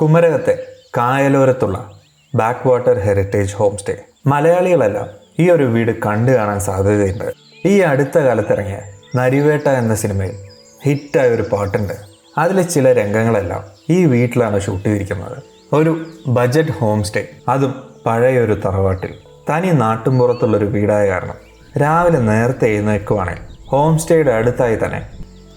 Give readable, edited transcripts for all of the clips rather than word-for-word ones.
കുമരകത്തെ കായലോരത്തുള്ള backwater heritage homestay. മലയാളികളെല്ലാം ഈ ഒരു വീട് കണ്ടു കാണാൻ സാധ്യതയുണ്ട്. ഈ അടുത്ത കാലത്തിറങ്ങിയ നരിവേട്ട എന്ന സിനിമയിൽ ഹിറ്റായ ഒരു പാട്ടുണ്ട്. അതിലെ ചില രംഗങ്ങളെല്ലാം ഈ വീട്ടിലാണ് ഷൂട്ട് ചെയ്തിരിക്കുന്നത്. ഒരു ബജറ്റ് ഹോം സ്റ്റേ, അതും പഴയൊരു തറവാട്ടിൽ. തനി നാട്ടുംപുറത്തുള്ളൊരു വീടായ കാരണം രാവിലെ നേരത്തെ എഴുന്നേൽക്കുവാണെങ്കിൽ ഹോം സ്റ്റേയുടെ അടുത്തായി തന്നെ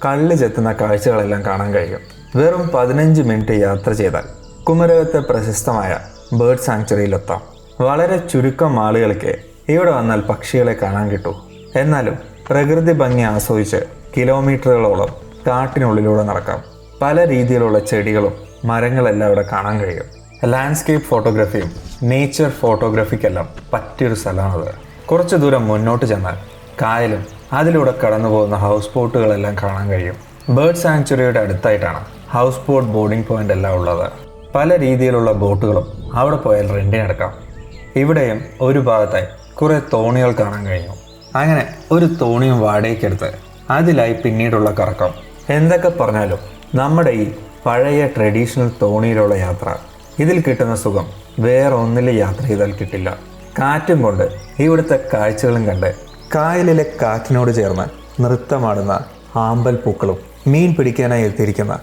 കള്ള് ചെത്തുന്ന കാഴ്ചകളെല്ലാം കാണാൻ കഴിയും. വെറും 15 മിനിറ്റ് യാത്ര ചെയ്താൽ കുമരകത്തെ പ്രശസ്തമായ ബേർഡ് സാങ്ച്വറിയിലെത്താം. വളരെ ചുരുക്കം ആളുകൾക്ക് ഇവിടെ വന്നാൽ പക്ഷികളെ കാണാൻ കിട്ടൂ. എന്നാലും പ്രകൃതി ഭംഗി ആസ്വദിച്ച് കിലോമീറ്ററുകളോളം കാട്ടിനുള്ളിലൂടെ നടക്കാം. പല രീതിയിലുള്ള ചെടികളും മരങ്ങളെല്ലാം ഇവിടെ കാണാൻ കഴിയും. ലാൻഡ്സ്കേപ്പ് ഫോട്ടോഗ്രാഫിയും നേച്ചർ ഫോട്ടോഗ്രാഫിക്കെല്ലാം പറ്റിയൊരു സ്ഥലമാണത്. കുറച്ച് ദൂരം മുന്നോട്ട് ചെന്നാൽ കായലും അതിലൂടെ കടന്നു പോകുന്ന ഹൗസ് ബോട്ടുകളെല്ലാം കാണാൻ കഴിയും. ബേർഡ് സാങ്ച്വറിയുടെ അടുത്തായിട്ടാണ് ഹൗസ് ബോട്ട് ബോർഡിംഗ് പോയിന്റ് എല്ലാം ഉള്ളത്. പല രീതിയിലുള്ള ബോട്ടുകളും അവിടെ പോയാൽ റെന്റിനെടുക്കാം. ഇവിടെയും ഒരു ഭാഗത്തായി കുറേ തോണികൾ കാണാൻ കഴിഞ്ഞു. അങ്ങനെ ഒരു തോണിയും വാടകയ്ക്കെടുത്ത് അതിലായി പിന്നീടുള്ള കറക്കം. എന്തൊക്കെ പറഞ്ഞാലും നമ്മുടെ ഈ പഴയ ട്രഡീഷണൽ തോണിയിലുള്ള യാത്ര, ഇതിൽ കിട്ടുന്ന സുഖം വേറെ ഒന്നിൽ യാത്ര ചെയ്താൽ കിട്ടില്ല. കാറ്റും കൊണ്ട് ഇവിടുത്തെ കാഴ്ചകളും കണ്ട് കായലിലെ കാറ്റിനോട് ചേർന്ന് നൃത്തമാടുന്ന ആമ്പൽ പൂക്കളും മീൻ പിടിക്കാനായി എത്തിയിരിക്കുന്ന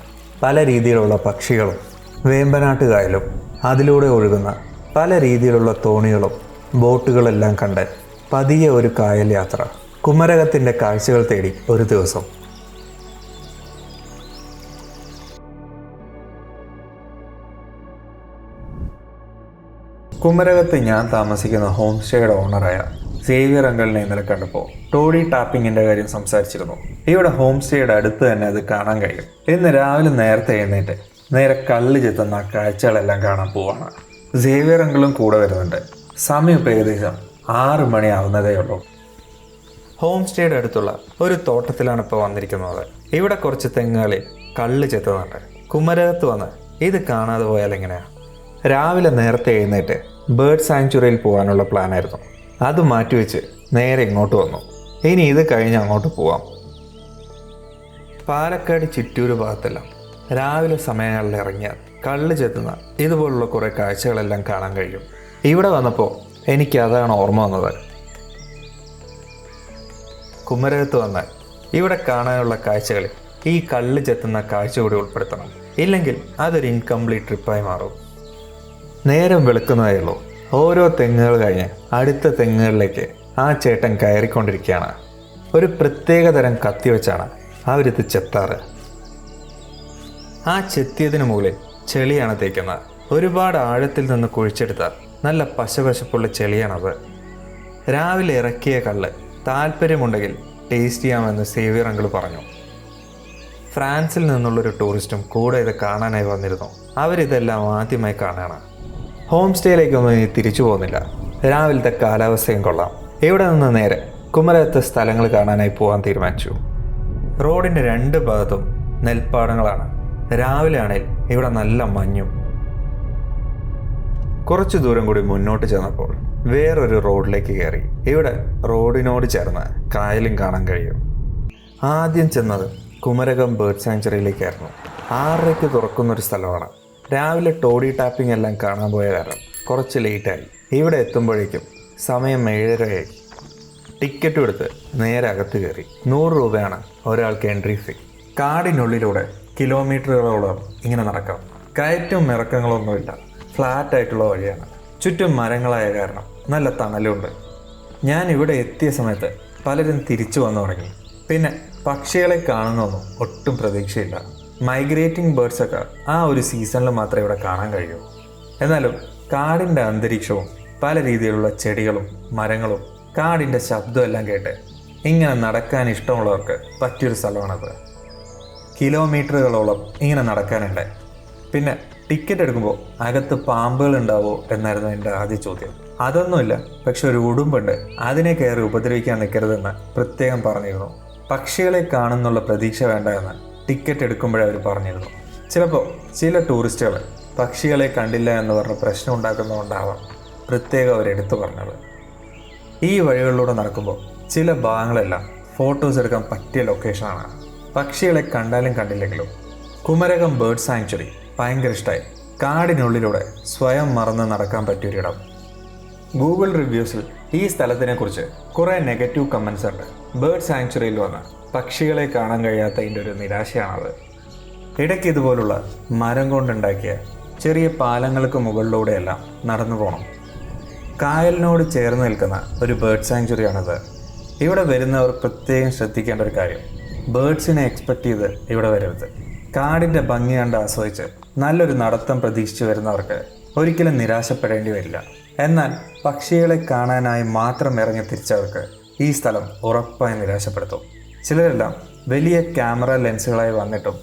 പല രീതിയിലുള്ള പക്ഷികളും വേമ്പനാട്ടുകായലും അതിലൂടെ ഒഴുകുന്ന പല രീതിയിലുള്ള തോണികളും ബോട്ടുകളെല്ലാം കണ്ട് പതിയെ ഒരു കായൽ യാത്ര. കുമരകത്തിൻ്റെ കാഴ്ചകൾ തേടി ഒരു ദിവസം. കുമരകത്ത് ഞാൻ താമസിക്കുന്ന ഹോം സ്റ്റേയുടെ ഓണറായ സേവിയർ അങ്കിളിനെ ഇന്നലെ കണ്ടപ്പോൾ ടോഡി ടാപ്പിങ്ങിൻ്റെ കാര്യം സംസാരിച്ചിരുന്നു. ഇവിടെ ഹോം സ്റ്റേയുടെ അടുത്ത് തന്നെ അത് കാണാൻ കഴിയും. ഇന്ന് രാവിലെ നേരത്തെ എഴുന്നേറ്റ് നേരെ കല്ല് ചെത്തുന്ന കാഴ്ചകളെല്ലാം കാണാൻ പോവാണ്. സേവിയർ അങ്കിളും കൂടെ വരുന്നുണ്ട്. സമയം ഇപ്പോൾ ഏകദേശം 6 മണി ആവുന്നതേ ഉള്ളൂ. ഹോം സ്റ്റേയുടെ അടുത്തുള്ള ഒരു തോട്ടത്തിലാണ് ഇപ്പോൾ വന്നിരിക്കുന്നത്. ഇവിടെ കുറച്ച് തെങ്ങുകളിൽ കല്ല് ചെത്തുന്നുണ്ട്. കുമരകത്ത് വന്ന് ഇത് കാണാതെ പോയാൽ എങ്ങനെയാണ്? രാവിലെ നേരത്തെ എഴുന്നേറ്റ് ബേർഡ് സാങ്ച്വറിയിൽ പോകാനുള്ള പ്ലാനായിരുന്നു. അത് മാറ്റിവെച്ച് നേരെ ഇങ്ങോട്ട് വന്നു. ഇനി ഇത് കഴിഞ്ഞ് അങ്ങോട്ട് പോവാം. പാലക്കാട് ചിറ്റൂർ ഭാഗത്തെല്ലാം രാവിലെ സമയങ്ങളിൽ ഇറങ്ങിയാൽ കള്ള് ചെത്തുന്ന ഇതുപോലുള്ള കുറേ കാഴ്ചകളെല്ലാം കാണാൻ കഴിയും. ഇവിടെ വന്നപ്പോൾ എനിക്ക് അതാണ് ഓർമ്മ വന്നത്. കുമരകത്ത് വന്നാൽ ഇവിടെ കാണാനുള്ള കാഴ്ചകളിൽ ഈ കള്ള് ചെത്തുന്ന കാഴ്ച കൂടി ഉൾപ്പെടുത്തണം. ഇല്ലെങ്കിൽ അതൊരു ഇൻകംപ്ലീറ്റ് ട്രിപ്പായി മാറും. നേരം വെളുക്കുന്നതേ ഉള്ളൂ. ഓരോ തെങ്ങുകൾ കഴിഞ്ഞ് അടുത്ത തെങ്ങുകളിലേക്ക് ആ ചേട്ടൻ കയറിക്കൊണ്ടിരിക്കുകയാണ്. ഒരു പ്രത്യേക തരം കത്തി വെച്ചാണ് അവരിത് ചെത്താറ്. ആ ചെത്തിയതിന് മുകളിൽ ചെളിയാണ് തേക്കുന്നത്. ഒരുപാട് ആഴത്തിൽ നിന്ന് കുഴിച്ചെടുത്ത നല്ല പശപശപ്പുള്ള ചെളിയാണത്. രാവിലെ ഇറക്കിയ കല്ല് താല്പര്യമുണ്ടെങ്കിൽ ടേസ്റ്റ് ചെയ്യാമെന്ന് സേവിയർ അങ്കിൾ പറഞ്ഞു. ഫ്രാൻസിൽ നിന്നുള്ളൊരു ടൂറിസ്റ്റും കൂടെ ഇത് കാണാനായി വന്നിരുന്നു. അവരിതെല്ലാം ആദ്യമായി കാണുകയാണ്. ഹോം സ്റ്റേയിലേക്കൊന്നും ഇനി തിരിച്ചു പോകുന്നില്ല. രാവിലത്തെ കാലാവസ്ഥയും കൊള്ളാം. ഇവിടെ നിന്ന് നേരെ കുമരകത്തെ സ്ഥലങ്ങൾ കാണാനായി പോകാൻ തീരുമാനിച്ചു. റോഡിൻ്റെ 2 ഭാഗത്തും നെൽപ്പാടങ്ങളാണ്. രാവിലെ ആണെങ്കിൽ ഇവിടെ നല്ല മഞ്ഞും. കുറച്ചു ദൂരം കൂടി മുന്നോട്ട് ചെന്നപ്പോൾ വേറൊരു റോഡിലേക്ക് കയറി. ഇവിടെ റോഡിനോട് ചേർന്ന് കായലും കാണാൻ കഴിയും. ആദ്യം ചെന്നത് കുമരകം ബേർഡ് സാങ്ച്വറിയിലേക്കായിരുന്നു. 6:30 തുറക്കുന്നൊരു സ്ഥലമാണ്. രാവിലെ ടോഡി ടാപ്പിംഗ് എല്ലാം കാണാൻ പോയ കാരണം കുറച്ച് ലേറ്റായി. ഇവിടെ എത്തുമ്പോഴേക്കും സമയം 7:30 ആയി. ടിക്കറ്റും എടുത്ത് നേരെ അകത്ത് കയറി. 100 രൂപയാണ് ഒരാൾക്ക് എൻട്രി ഫീ. കാടിനുള്ളിലൂടെ കിലോമീറ്ററുകളോളം ഇങ്ങനെ നടക്കാം. കയറ്റും ഇറക്കങ്ങളൊന്നുമില്ല. ഫ്ലാറ്റായിട്ടുള്ള വഴിയാണ്. ചുറ്റും മരങ്ങളായ കാരണം നല്ല തണലുണ്ട്. ഞാൻ ഇവിടെ എത്തിയ സമയത്ത് പലരും തിരിച്ചു വന്നു തുടങ്ങി. പിന്നെ പക്ഷികളെ കാണുന്നൊന്നും ഒട്ടും പ്രതീക്ഷയില്ല. മൈഗ്രേറ്റിംഗ് ബേർഡ്സൊക്കെ ആ ഒരു സീസണിൽ മാത്രമേ ഇവിടെ കാണാൻ കഴിയൂ. എന്നാലും കാടിൻ്റെ അന്തരീക്ഷവും പല രീതിയിലുള്ള ചെടികളും മരങ്ങളും കാടിൻ്റെ ശബ്ദമെല്ലാം കേട്ട് ഇങ്ങനെ നടക്കാൻ ഇഷ്ടമുള്ളവർക്ക് പറ്റിയൊരു സ്ഥലമാണത്. കിലോമീറ്ററുകളോളം ഇങ്ങനെ നടക്കാനുണ്ട്. പിന്നെ ടിക്കറ്റ് എടുക്കുമ്പോൾ അകത്ത് പാമ്പുകൾ ഉണ്ടാവോ എന്നായിരുന്നു എൻ്റെ ആദ്യ ചോദ്യം. അതൊന്നുമില്ല, പക്ഷെ ഒരു ഉടുമ്പുണ്ട്, അതിനെ കയറി ഉപദ്രവിക്കാൻ നിൽക്കരുതെന്ന് പ്രത്യേകം പറഞ്ഞിരുന്നു. പക്ഷികളെ കാണുന്നുള്ള പ്രതീക്ഷ വേണ്ട എന്ന് ടിക്കറ്റ് എടുക്കുമ്പോഴേ അവർ പറഞ്ഞിരുന്നു. ചിലപ്പോൾ ചില ടൂറിസ്റ്റുകൾ പക്ഷികളെ കണ്ടില്ല എന്ന് പറഞ്ഞ് പ്രശ്നം ഉണ്ടാക്കുന്നതുകൊണ്ടാവാം പ്രത്യേകം അവരെടുത്തു പറഞ്ഞത്. ഈ വഴികളിലൂടെ നടക്കുമ്പോൾ ചില ഭാഗങ്ങളെല്ലാം ഫോട്ടോസ് എടുക്കാൻ പറ്റിയ ലൊക്കേഷനാണ്. പക്ഷികളെ കണ്ടാലും കണ്ടില്ലെങ്കിലും കുമരകം ബേർഡ് സാങ്ച്വറി ഭയങ്കര ഇഷ്ടമായി. കാടിനുള്ളിലൂടെ സ്വയം മറന്ന് നടക്കാൻ പറ്റിയൊരിടം. ഗൂഗിൾ റിവ്യൂസിൽ ഈ സ്ഥലത്തിനെക്കുറിച്ച് കുറേ നെഗറ്റീവ് കമൻസ് ഉണ്ട്. ബേർഡ് സാങ്ച്വറിയിൽ വന്ന് പക്ഷികളെ കാണാൻ കഴിയാത്തതിൻ്റെ ഒരു നിരാശയാണത്. ഇടയ്ക്ക് ഇതുപോലുള്ള മരം കൊണ്ടുണ്ടാക്കിയ ചെറിയ പാലങ്ങൾക്ക് മുകളിലൂടെയെല്ലാം നടന്നു പോകണം. കായലിനോട് ചേർന്ന് നിൽക്കുന്ന ഒരു ബേർഡ് സാങ്ച്വറിയാണിത്. ഇവിടെ വരുന്നവർ പ്രത്യേകം ശ്രദ്ധിക്കേണ്ട ഒരു കാര്യം, ബേർഡ്സിനെ എക്സ്പെക്റ്റ് ചെയ്ത് ഇവിടെ വരരുത്. കാടിൻ്റെ ഭംഗി കണ്ട് ആസ്വദിച്ച് നല്ലൊരു നടത്തം പ്രതീക്ഷിച്ച് വരുന്നവർക്ക് ഒരിക്കലും നിരാശപ്പെടേണ്ടി വരില്ല. എന്നാൽ പക്ഷികളെ കാണാനായി മാത്രം ഇറങ്ങി തിരിച്ചവർക്ക് ഈ സ്ഥലം ഉറപ്പായി നിരാശപ്പെടുത്തും. ചിലരെല്ലാം വലിയ ക്യാമറ ലെൻസുകളായി വന്നിട്ടും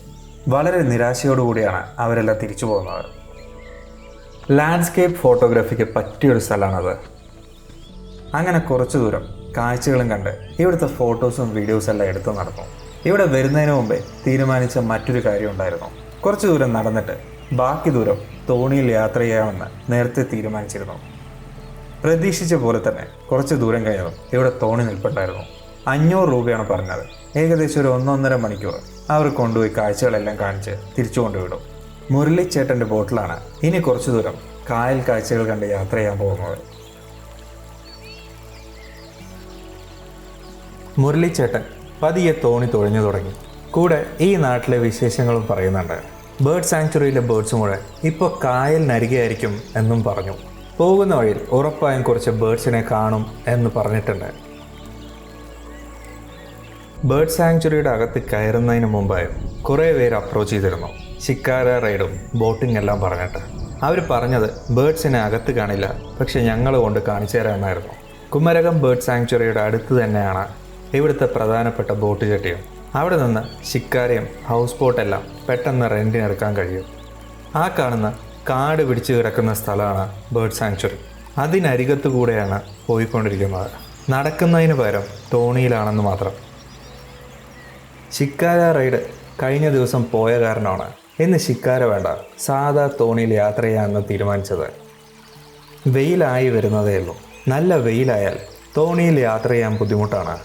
വളരെ നിരാശയോടുകൂടിയാണ് അവരെല്ലാം തിരിച്ചു പോകുന്നത്. ലാൻഡ്സ്കേപ്പ് ഫോട്ടോഗ്രാഫിക്ക് പറ്റിയൊരു സ്ഥലമാണത്. അങ്ങനെ കുറച്ചു ദൂരം കാഴ്ചകളും കണ്ട് ഇവിടുത്തെ ഫോട്ടോസും വീഡിയോസും എല്ലാം എടുത്തു നടന്നു. ഇവിടെ വരുന്നതിന് മുമ്പേ തീരുമാനിച്ച മറ്റൊരു കാര്യം ഉണ്ടായിരുന്നു. കുറച്ചു ദൂരം നടന്നിട്ട് ബാക്കി ദൂരം തോണിയിൽ യാത്ര ചെയ്യാമെന്ന് നേരത്തെ തീരുമാനിച്ചിരുന്നു. പ്രതീക്ഷിച്ച പോലെ തന്നെ കുറച്ച് ദൂരം കഴിഞ്ഞതും ഇവിടെ തോണി നിൽപ്പുണ്ടായിരുന്നു. 500 രൂപയാണ് പറഞ്ഞത്. ഏകദേശം ഒരു 1.5 മണിക്കൂർ അവർ കൊണ്ടുപോയി കാഴ്ചകളെല്ലാം കാണിച്ച് തിരിച്ചു കൊണ്ടുവിടും. മുരളിച്ചേട്ടൻ്റെ ബോട്ടിലാണ് ഇനി കുറച്ചു ദൂരം കായൽ കാഴ്ചകൾ കണ്ട് യാത്ര ചെയ്യാൻ പോകുന്നത്. മുരളിച്ചേട്ടൻ പതിയെ തോണി തുഴഞ്ഞു തുടങ്ങി. കൂടെ ഈ നാട്ടിലെ വിശേഷങ്ങളും പറയുന്നുണ്ട്. ബേർഡ് സാങ്ച്വറിയിലെ ബേർഡ്സ് മുഴുവൻ ഇപ്പോൾ കായലിനരികെയായിരിക്കും എന്നും പറഞ്ഞു. പോകുന്ന വഴിയിൽ ഉറപ്പായും കുറച്ച് ബേർഡ്സിനെ കാണും എന്ന് പറഞ്ഞിട്ടുണ്ട്. ബേർഡ് സാങ്ച്വറിയുടെ അകത്ത് കയറുന്നതിന് മുമ്പായി കുറേ പേര് അപ്രോച്ച് ചെയ്തിരുന്നു. ശിക്കാര റൈഡും ബോട്ടിംഗ് എല്ലാം പറഞ്ഞിട്ട്. അവർ പറഞ്ഞത് ബേർഡ്സിനെ അകത്ത് കാണില്ല, പക്ഷെ ഞങ്ങൾ കൊണ്ട് കാണിച്ചു തരാമെന്നായിരുന്നു. കുമരകം ബേർഡ് സാങ്ച്വറിയുടെ അടുത്ത് തന്നെയാണ് ഇവിടുത്തെ പ്രധാനപ്പെട്ട ബോട്ട് ചട്ടിയും. അവിടെ നിന്ന് ശിക്കാരയും ഹൗസ് ബോട്ടെല്ലാം പെട്ടെന്ന് റെൻറ്റിനെടുക്കാൻ കഴിയും. ആ കാണുന്ന കാട് പിടിച്ചു കിടക്കുന്ന സ്ഥലമാണ് ബേർഡ് സാങ്ച്വറി. അതിനരികത്തു കൂടെയാണ് പോയിക്കൊണ്ടിരിക്കുന്നത്. നടക്കുന്നതിന് പകരം തോണിയിലാണെന്ന് മാത്രം. ശിക്കാര റൈഡ് കഴിഞ്ഞ ദിവസം പോയ കാരണമാണ് ഇന്ന് ശിക്കാര വേണ്ട സാധാ തോണിയിൽ യാത്ര ചെയ്യാമെന്ന് തീരുമാനിച്ചത്. വെയിലായി വരുന്നതേ ഉള്ളൂ. നല്ല വെയിലായാൽ തോണിയിൽ യാത്ര ചെയ്യാൻ ബുദ്ധിമുട്ടാണ്.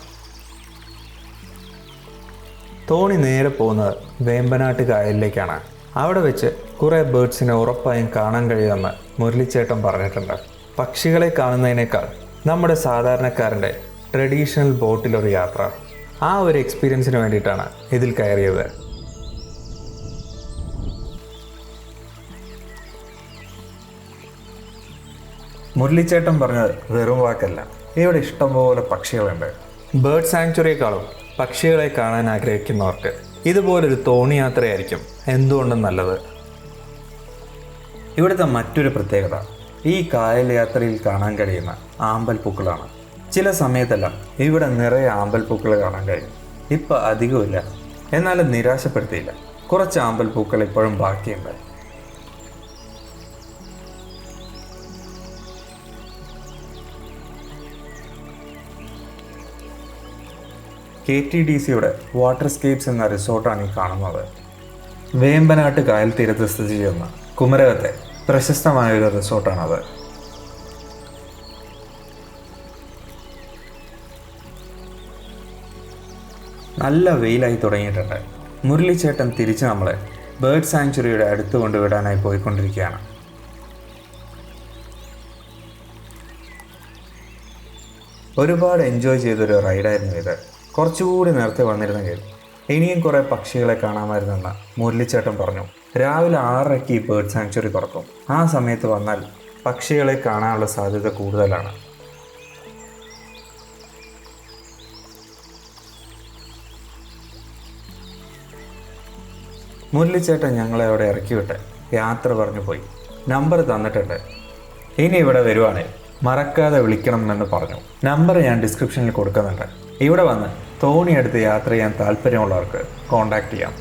തോണി നേരെ പോകുന്നത് വേമ്പനാട്ട് കായലിലേക്കാണ്. അവിടെ വെച്ച് കുറേ ബേർഡ്സിനെ ഉറപ്പായും കാണാൻ കഴിയുമെന്ന് മുരളിച്ചേട്ടൻ പറഞ്ഞിട്ടുണ്ട്. പക്ഷികളെ കാണുന്നതിനേക്കാൾ നമ്മുടെ സാധാരണക്കാരൻ്റെ ട്രഡീഷണൽ ബോട്ടിലൊരു യാത്ര, ആ ഒരു എക്സ്പീരിയൻസിന് വേണ്ടിയിട്ടാണ് ഇതിൽ കയറിയത്. മുരളിച്ചേട്ടൻ പറഞ്ഞത് വെറും വാക്കല്ല. ഇവിടെ ഇഷ്ടംപോലെ പക്ഷികളുണ്ട്. ബേർഡ് സാങ്ച്വറിയേക്കാളും പക്ഷികളെ കാണാൻ ആഗ്രഹിക്കുന്നവർക്ക് ഇതുപോലൊരു തോണി യാത്രയായിരിക്കും എന്തുകൊണ്ടും നല്ലത്. ഇവിടുത്തെ മറ്റൊരു പ്രത്യേകത ഈ കായൽ യാത്രയിൽ കാണാൻ കഴിയുന്ന ആമ്പൽപ്പൂക്കളാണ്. ചില സമയത്തെല്ലാം ഇവിടെ നിറയെ ആമ്പൽപ്പൂക്കൾ കാണാൻ കഴിയും. ഇപ്പം അധികമില്ല, എന്നാലും നിരാശപ്പെടുത്തിയില്ല. കുറച്ച് ആമ്പൽപ്പൂക്കൾ ഇപ്പോഴും ബാക്കിയുണ്ട്. KTDCയുടെ വാട്ടർസ്കേപ്സ് എന്ന റിസോർട്ടാണ് ഈ കാണുന്നത്. വേമ്പനാട്ട് കായൽ തീരത്ത് സ്ഥിതി ചെയ്യുന്ന കുമരകത്തെ പ്രശസ്തമായൊരു റിസോർട്ടാണത്. നല്ല വെയിലായി തുടങ്ങിയിട്ടുണ്ട്. മുരളിച്ചേട്ടൻ തിരിച്ച് നമ്മളെ ബേർഡ് സാങ്ച്വറിയുടെ അടുത്ത് കൊണ്ടുവിടാനായി പോയിക്കൊണ്ടിരിക്കുകയാണ്. ഒരുപാട് എൻജോയ് ചെയ്തൊരു റൈഡായിരുന്നു ഇത്. കുറച്ചുകൂടി നേരത്തെ വന്നിരുന്നെങ്കിൽ ഇനിയും കുറേ പക്ഷികളെ കാണാമായിരുന്നെന്ന് മുരളിച്ചേട്ടൻ പറഞ്ഞു. രാവിലെ 6:30 ഈ ബേർഡ് സാങ്ച്വറി തുറക്കും. ആ സമയത്ത് വന്നാൽ പക്ഷികളെ കാണാനുള്ള സാധ്യത കൂടുതലാണ്. മുരളിച്ചേട്ടൻ ഞങ്ങളെ അവിടെ ഇറക്കിവിട്ട് യാത്ര പറഞ്ഞു പോയി. നമ്പർ തന്നിട്ടുണ്ട്. ഇനി ഇവിടെ വരുവാണെങ്കിൽ മറക്കാതെ വിളിക്കണം എന്ന് പറഞ്ഞു. നമ്പർ ഞാൻ ഡിസ്ക്രിപ്ഷനിൽ കൊടുക്കുന്നുണ്ട്. ഇവിടെ വന്ന് തോണിയെടുത്ത് യാത്ര ചെയ്യാൻ താല്പര്യമുള്ളവർക്ക് കോൺടാക്റ്റ് ചെയ്യാം.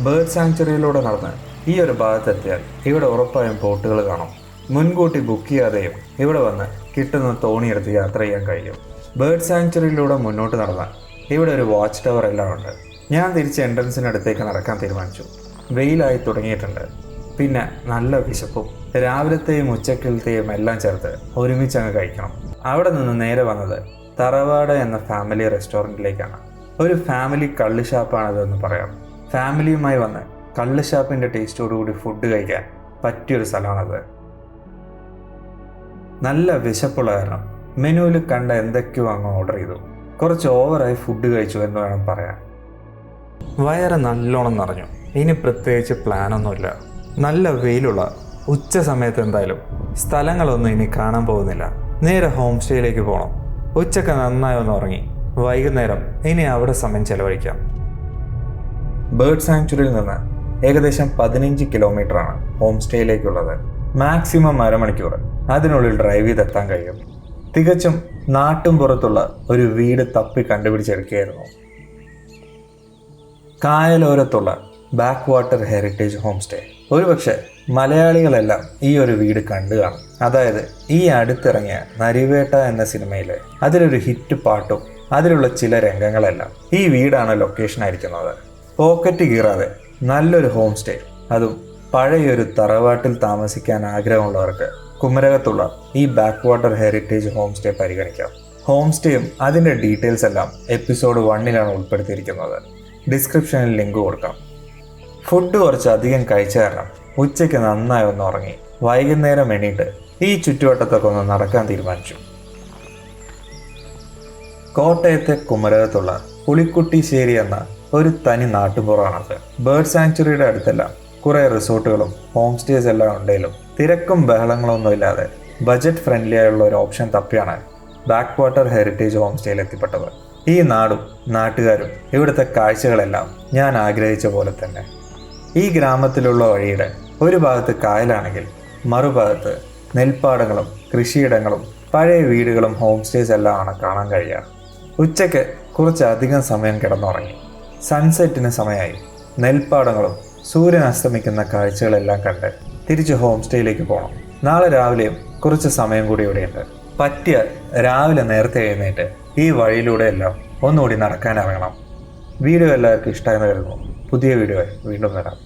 ബേർഡ് സാങ്ച്വറിയിലൂടെ നടന്ന് ഈ ഒരു ഭാഗത്തെത്തിയാൽ ഇവിടെ ഉറപ്പായും ബോട്ടുകൾ കാണും. മുൻകൂട്ടി ബുക്ക് ചെയ്യാതെയും ഇവിടെ വന്ന് കിട്ടുന്ന തോണിയെടുത്ത് യാത്ര ചെയ്യാൻ കഴിയും. ബേർഡ് സാങ്ച്വറിയിലൂടെ മുന്നോട്ട് നടന്നാൽ ഇവിടെ ഒരു വാച്ച് ടവർ എല്ലാം ഉണ്ട്. ഞാൻ തിരിച്ച് എൻട്രൻസിനടുത്തേക്ക് നടക്കാൻ തീരുമാനിച്ചു. വെയിലായി തുടങ്ങിയിട്ടുണ്ട്. പിന്നെ നല്ല വിശപ്പും. രാവിലത്തെയും ഉച്ചക്കലത്തെയും എല്ലാം ചേർത്ത് ഒരുമിച്ചങ്ങ് കഴിക്കണം. അവിടെ നിന്ന് നേരെ വന്നത് തറവാട് എന്ന ഫാമിലി റെസ്റ്റോറൻറ്റിലേക്കാണ്. ഒരു ഫാമിലി കള്ള് ഷാപ്പാണിതെന്ന് പറയാം. ഫാമിലിയുമായി വന്ന് കള്ളുഷാപ്പിൻ്റെ ടേസ്റ്റോടുകൂടി ഫുഡ് കഴിക്കാൻ പറ്റിയൊരു സ്ഥലമാണത്. നല്ല വിശപ്പുള്ള കാരണം മെനുവിൽ കണ്ട എന്തൊക്കെയോ അങ്ങ് ഓർഡർ ചെയ്തു. കുറച്ച് ഓവറായി ഫുഡ് കഴിച്ചു എന്ന് വേണം പറയാൻ. വയറ് നല്ലോണം നിറഞ്ഞു. ഇനി പ്രത്യേകിച്ച് പ്ലാനൊന്നുമില്ല. നല്ല വെയിലുള്ള ഉച്ച സമയത്ത് എന്തായാലും സ്ഥലങ്ങളൊന്നും ഇനി കാണാൻ പോകുന്നില്ല. നേരെ ഹോം സ്റ്റേയിലേക്ക് പോകണം. ഉച്ചക്ക് നന്നായി ഒന്ന് ഉറങ്ങി വൈകുന്നേരം ഇനി അവിടെ സമയം ചെലവഴിക്കാം. ബേർഡ് സാങ്ച്വറിയിൽ നിന്ന് ഏകദേശം 15 കിലോമീറ്ററാണ് ഹോം സ്റ്റേയിലേക്കുള്ളത്. മാക്സിമം അരമണിക്കൂർ അതിനുള്ളിൽ ഡ്രൈവ് ചെയ്തെത്താൻ കഴിയും. തികച്ചും നാട്ടും പുറത്തുള്ള ഒരു വീട് തപ്പി കണ്ടുപിടിച്ചെടുക്കുകയായിരുന്നു. കായലോരത്തുള്ള backwater heritage homestay. ഒരുപക്ഷെ മലയാളികളെല്ലാം ഈ ഒരു വീട് കണ്ടു കാണും. അതായത് ഈ അടുത്തിറങ്ങിയ നരിവേട്ട എന്ന സിനിമയിലെ അതിലൊരു ഹിറ്റ് പാട്ടും അതിലുള്ള ചില രംഗങ്ങളെല്ലാം ഈ വീടാണ് ലൊക്കേഷൻ ആയിരിക്കുന്നത്. പോക്കറ്റ് കീറാതെ നല്ലൊരു ഹോം സ്റ്റേ, അതും പഴയൊരു തറവാട്ടിൽ താമസിക്കാൻ ആഗ്രഹമുള്ളവർക്ക് കുമരകത്തുള്ള ഈ back water heritage home stay പരിഗണിക്കാം. ഹോം സ്റ്റേയും അതിൻ്റെ ഡീറ്റെയിൽസ് എല്ലാം എപ്പിസോഡ് 1 ഉൾപ്പെടുത്തിയിരിക്കുന്നത്. ഡിസ്ക്രിപ്ഷനിൽ ലിങ്ക് കൊടുക്കാം. ഫുഡ് കുറച്ച് അധികം കഴിച്ച കാരണം ഉച്ചയ്ക്ക് നന്നായി ഒന്ന് ഉറങ്ങി വൈകുന്നേരം എണീറ്റ് ഈ ചുറ്റുവട്ടത്തൊക്കെ ഒന്ന് നടക്കാൻ തീരുമാനിച്ചു. കോട്ടയത്തെ കുമരകത്തുള്ള പുളിക്കുട്ടിശ്ശേരി എന്ന ഒരു തനി നാട്ടുപുറമാണത്. ബേർഡ് സാങ്ച്വറിയുടെ അടുത്തെല്ലാം കുറേ റിസോർട്ടുകളും ഹോം സ്റ്റേസ് എല്ലാം ഉണ്ടെങ്കിലും തിരക്കും ബഹളങ്ങളൊന്നും ഇല്ലാതെ ബജറ്റ് ഫ്രണ്ട്ലി ആയുള്ള ഒരു ഓപ്ഷൻ തപ്പിയാണ് ബാക്ക് വാട്ടർ ഹെറിറ്റേജ് ഹോം സ്റ്റേയിൽ എത്തിപ്പെട്ടത്. ഈ നാടും നാട്ടുകാരും ഇവിടുത്തെ കാഴ്ചകളെല്ലാം ഞാൻ ആഗ്രഹിച്ച പോലെ തന്നെ. ഈ ഗ്രാമത്തിലുള്ള വഴിയുടെ ഒരു ഭാഗത്ത് കായലാണെങ്കിൽ മറുഭാഗത്ത് നെൽപ്പാടങ്ങളും കൃഷിയിടങ്ങളും പഴയ വീടുകളും ഹോം സ്റ്റേസ് എല്ലാമാണ് കാണാൻ കഴിയുക. ഉച്ചയ്ക്ക് കുറച്ചധികം സമയം കിടന്നുറങ്ങി. സൺസെറ്റിന് സമയമായി. നെൽപ്പാടങ്ങളും സൂര്യൻ അസ്തമിക്കുന്ന കാഴ്ചകളെല്ലാം കണ്ട് തിരിച്ച് ഹോം സ്റ്റേയിലേക്ക് പോകണം. നാളെ രാവിലെയും കുറച്ച് സമയം കൂടി ഇവിടെയുണ്ട്. പറ്റിയാൽ രാവിലെ നേരത്തെ എഴുന്നേറ്റ് ഈ വഴിയിലൂടെയെല്ലാം ഒന്നുകൂടി നടക്കാൻ ഇറങ്ങണം. വീഡിയോ എല്ലാവർക്കും ഇഷ്ടമായെന്ന് കരുതുന്നു. പുതിയ വീഡിയോ വീണ്ടും വരാം.